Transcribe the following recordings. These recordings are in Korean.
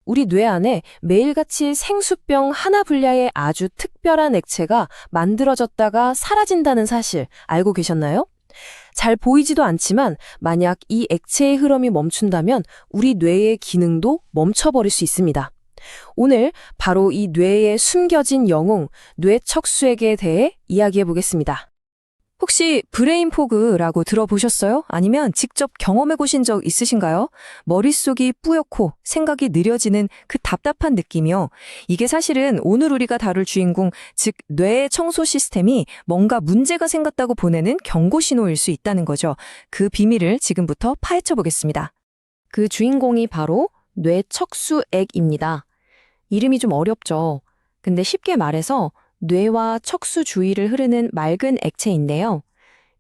우리 뇌 안에 매일같이 생수병 하나 분량의 아주 특별한 액체가 만들어졌다가 사라진다는 사실 알고 계셨나요? 잘 보이지도 않지만 만약 이 액체의 흐름이 멈춘다면 우리 뇌의 기능도 멈춰버릴 수 있습니다. 오늘 바로 이 뇌에 숨겨진 영웅, 뇌척수액에 대해 이야기해 보겠습니다. 혹시 브레인 포그라고 들어보셨어요? 아니면 직접 경험해 보신 적 있으신가요? 머릿속이 뿌옇고 생각이 느려지는 그 답답한 느낌이요. 이게 사실은 오늘 우리가 다룰 주인공, 즉 뇌의 청소 시스템이 뭔가 문제가 생겼다고 보내는 경고 신호일 수 있다는 거죠. 그 비밀을 지금부터 파헤쳐 보겠습니다. 그 주인공이 바로 뇌척수액입니다. 이름이 좀 어렵죠. 근데 쉽게 말해서 뇌와 척수 주위를 흐르는 맑은 액체인데요.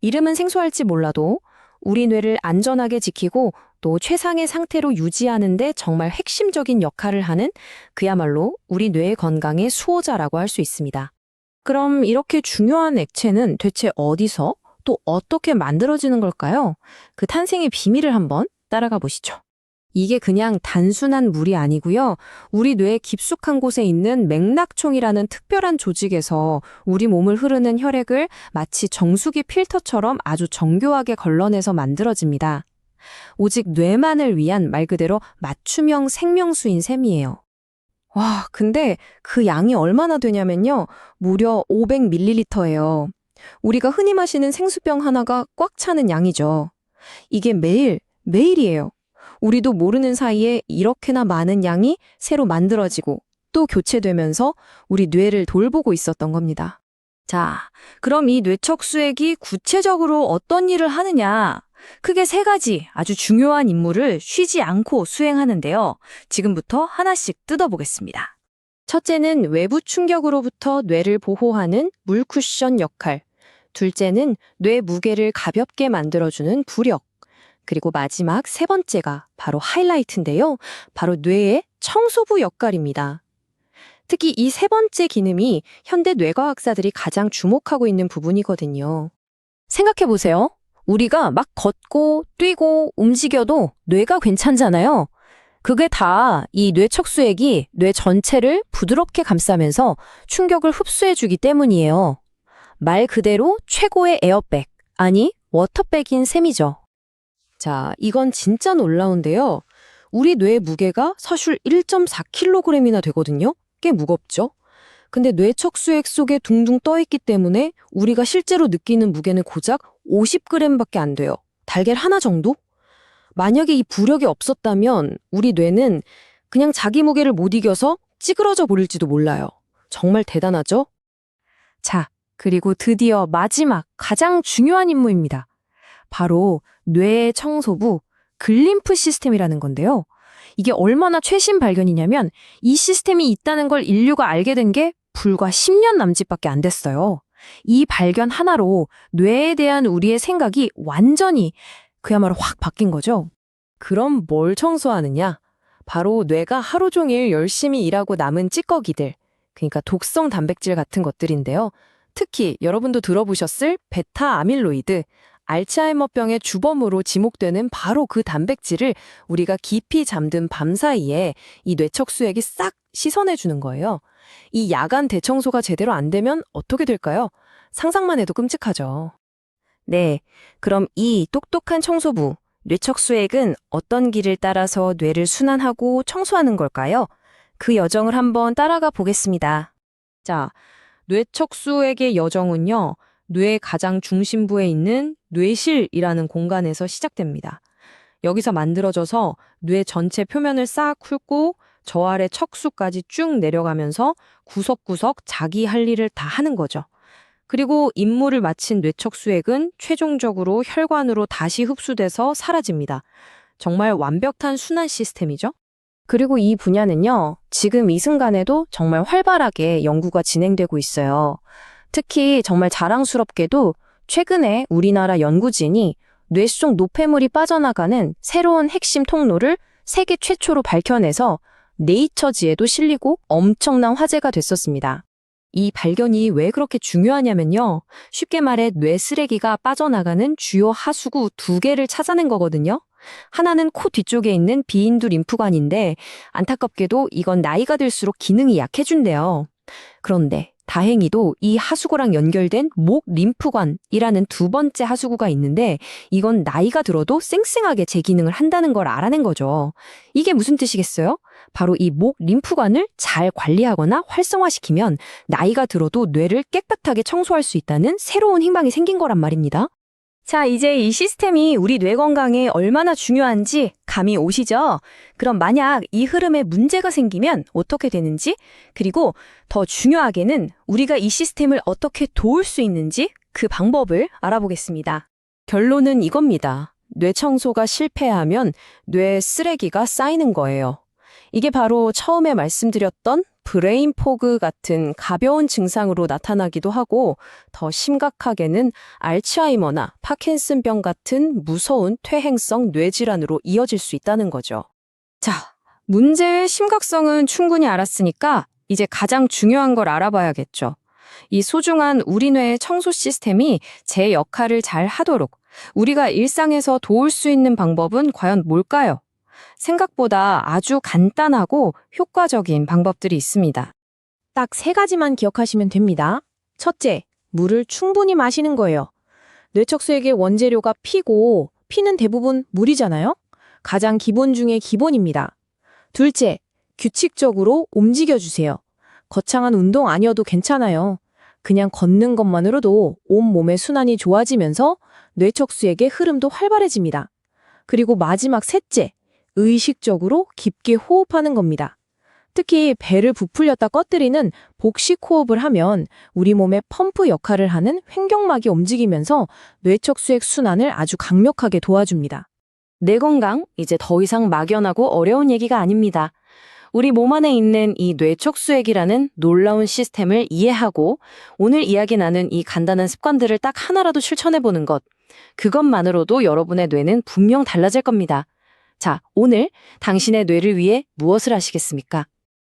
이름은 생소할지 몰라도 우리 뇌를 안전하게 지키고 또 최상의 상태로 유지하는 데 정말 핵심적인 역할을 하는 그야말로 우리 뇌의 건강의 수호자라고 할 수 있습니다. 그럼 이렇게 중요한 액체는 대체 어디서 또 어떻게 만들어지는 걸까요? 그 탄생의 비밀을 한번 따라가 보시죠. 이게 그냥 단순한 물이 아니고요. 우리 뇌 깊숙한 곳에 있는 맥락총이라는 특별한 조직에서 우리 몸을 흐르는 혈액을 마치 정수기 필터처럼 아주 정교하게 걸러내서 만들어집니다. 오직 뇌만을 위한 말 그대로 맞춤형 생명수인 셈이에요. 와, 근데 그 양이 얼마나 되냐면요. 무려 500ml예요. 우리가 흔히 마시는 생수병 하나가 꽉 차는 양이죠. 이게 매일이에요. 우리도 모르는 사이에 이렇게나 많은 양이 새로 만들어지고 또 교체되면서 우리 뇌를 돌보고 있었던 겁니다. 자, 그럼 이 뇌척수액이 구체적으로 어떤 일을 하느냐? 크게 세 가지 아주 중요한 임무를 쉬지 않고 수행하는데요. 지금부터 하나씩 뜯어보겠습니다. 첫째는 외부 충격으로부터 뇌를 보호하는 물쿠션 역할. 둘째는 뇌 무게를 가볍게 만들어주는 부력. 그리고 마지막 세 번째가 바로 하이라이트인데요. 바로 뇌의 청소부 역할입니다. 특히 이 세 번째 기능이 현대 뇌과학자들이 가장 주목하고 있는 부분이거든요. 생각해보세요. 우리가 막 걷고 뛰고 움직여도 뇌가 괜찮잖아요. 그게 다 이 뇌척수액이 뇌 전체를 부드럽게 감싸면서 충격을 흡수해주기 때문이에요. 말 그대로 최고의 에어백, 아니 워터백인 셈이죠. 자, 이건 진짜 놀라운데요. 우리 뇌의 무게가 사실 1.4kg이나 되거든요. 꽤 무겁죠? 근데 뇌척수액 속에 둥둥 떠있기 때문에 우리가 실제로 느끼는 무게는 고작 50g밖에 안 돼요. 달걀 하나 정도? 만약에 이 부력이 없었다면 우리 뇌는 그냥 자기 무게를 못 이겨서 찌그러져 버릴지도 몰라요. 정말 대단하죠? 자, 그리고 드디어 마지막 가장 중요한 임무입니다. 바로 뇌의 청소부 글림프 시스템이라는 건데요. 이게 얼마나 최신 발견이냐면 이 시스템이 있다는 걸 인류가 알게 된 게 불과 10년 남짓밖에 안 됐어요. 이 발견 하나로 뇌에 대한 우리의 생각이 완전히 그야말로 확 바뀐 거죠. 그럼 뭘 청소하느냐? 바로 뇌가 하루 종일 열심히 일하고 남은 찌꺼기들, 그러니까 독성 단백질 같은 것들인데요. 특히 여러분도 들어보셨을 베타 아밀로이드, 알츠하이머병의 주범으로 지목되는 바로 그 단백질을 우리가 깊이 잠든 밤 사이에 이 뇌척수액이 싹 씻어내주는 거예요. 이 야간 대청소가 제대로 안 되면 어떻게 될까요? 상상만 해도 끔찍하죠. 네, 그럼 이 똑똑한 청소부, 뇌척수액은 어떤 길을 따라서 뇌를 순환하고 청소하는 걸까요? 그 여정을 한번 따라가 보겠습니다. 자, 뇌척수액의 여정은요. 뇌의 가장 중심부에 있는 뇌실이라는 공간에서 시작됩니다. 여기서 만들어져서 뇌 전체 표면을 싹 훑고 저 아래 척수까지 쭉 내려가면서 구석구석 자기 할 일을 다 하는 거죠. 그리고 임무를 마친 뇌척수액은 최종적으로 혈관으로 다시 흡수돼서 사라집니다. 정말 완벽한 순환 시스템이죠. 그리고 이 분야는요, 지금 이 순간에도 정말 활발하게 연구가 진행되고 있어요. 특히 정말 자랑스럽게도 최근에 우리나라 연구진이 뇌 속 노폐물이 빠져나가는 새로운 핵심 통로를 세계 최초로 밝혀내서 네이처지에도 실리고 엄청난 화제가 됐었습니다. 이 발견이 왜 그렇게 중요하냐면요. 쉽게 말해 뇌 쓰레기가 빠져나가는 주요 하수구 2개를 찾아낸 거거든요. 하나는 코 뒤쪽에 있는 비인두 림프관인데 안타깝게도 이건 나이가 들수록 기능이 약해진대요. 그런데 다행히도 이 하수구랑 연결된 목 림프관이라는 두 번째 하수구가 있는데 이건 나이가 들어도 쌩쌩하게 제 기능을 한다는 걸 알아낸 거죠. 이게 무슨 뜻이겠어요? 바로 이 목 림프관을 잘 관리하거나 활성화시키면 나이가 들어도 뇌를 깨끗하게 청소할 수 있다는 새로운 희망이 생긴 거란 말입니다. 자, 이제 이 시스템이 우리 뇌 건강에 얼마나 중요한지 감이 오시죠? 그럼 만약 이 흐름에 문제가 생기면 어떻게 되는지, 그리고 더 중요하게는 우리가 이 시스템을 어떻게 도울 수 있는지 그 방법을 알아보겠습니다. 결론은 이겁니다. 뇌 청소가 실패하면 뇌 쓰레기가 쌓이는 거예요. 이게 바로 처음에 말씀드렸던 브레인 포그 같은 가벼운 증상으로 나타나기도 하고 더 심각하게는 알츠하이머나 파킨슨병 같은 무서운 퇴행성 뇌질환으로 이어질 수 있다는 거죠. 자, 문제의 심각성은 충분히 알았으니까 이제 가장 중요한 걸 알아봐야겠죠. 이 소중한 우리 뇌의 청소 시스템이 제 역할을 잘 하도록 우리가 일상에서 도울 수 있는 방법은 과연 뭘까요? 생각보다 아주 간단하고 효과적인 방법들이 있습니다. 딱 3가지만 기억하시면 됩니다. 첫째, 물을 충분히 마시는 거예요. 뇌척수액의 원재료가 피고, 피는 대부분 물이잖아요? 가장 기본 중에 기본입니다. 둘째, 규칙적으로 움직여주세요. 거창한 운동 아니어도 괜찮아요. 그냥 걷는 것만으로도 온몸의 순환이 좋아지면서 뇌척수액의 흐름도 활발해집니다. 그리고 마지막 셋째, 의식적으로 깊게 호흡하는 겁니다. 특히 배를 부풀렸다 꺼뜨리는 복식 호흡을 하면 우리 몸의 펌프 역할을 하는 횡격막이 움직이면서 뇌척수액 순환을 아주 강력하게 도와줍니다. 뇌 건강, 이제 더 이상 막연하고 어려운 얘기가 아닙니다. 우리 몸 안에 있는 이 뇌척수액이라는 놀라운 시스템을 이해하고 오늘 이야기 나눈 이 간단한 습관들을 딱 하나라도 실천해보는 것, 그것만으로도 여러분의 뇌는 분명 달라질 겁니다. 자, 오늘 당신의 뇌를 위해 무엇을 하시겠습니까?